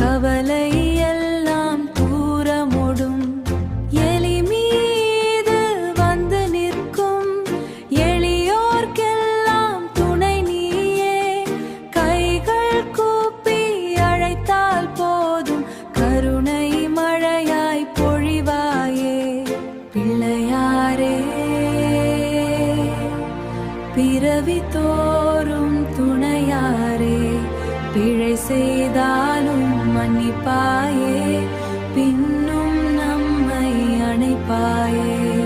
கவலை எல்லாம் தூரமோடும். எலி மீது வந்து நிற்கும் எளியோர்க்கெல்லாம் துணை நீயே. கைகள் கூப்பி அழைத்தால் போதும், கருணை மழையாய் பொழிவாயே. பிள்ளையாரே, பிறவி தோறும் துணையாரே, பிழை செய்தாலும் மன்னிப்பாயே, பின்னும் நம்மை அணைப்பாயே.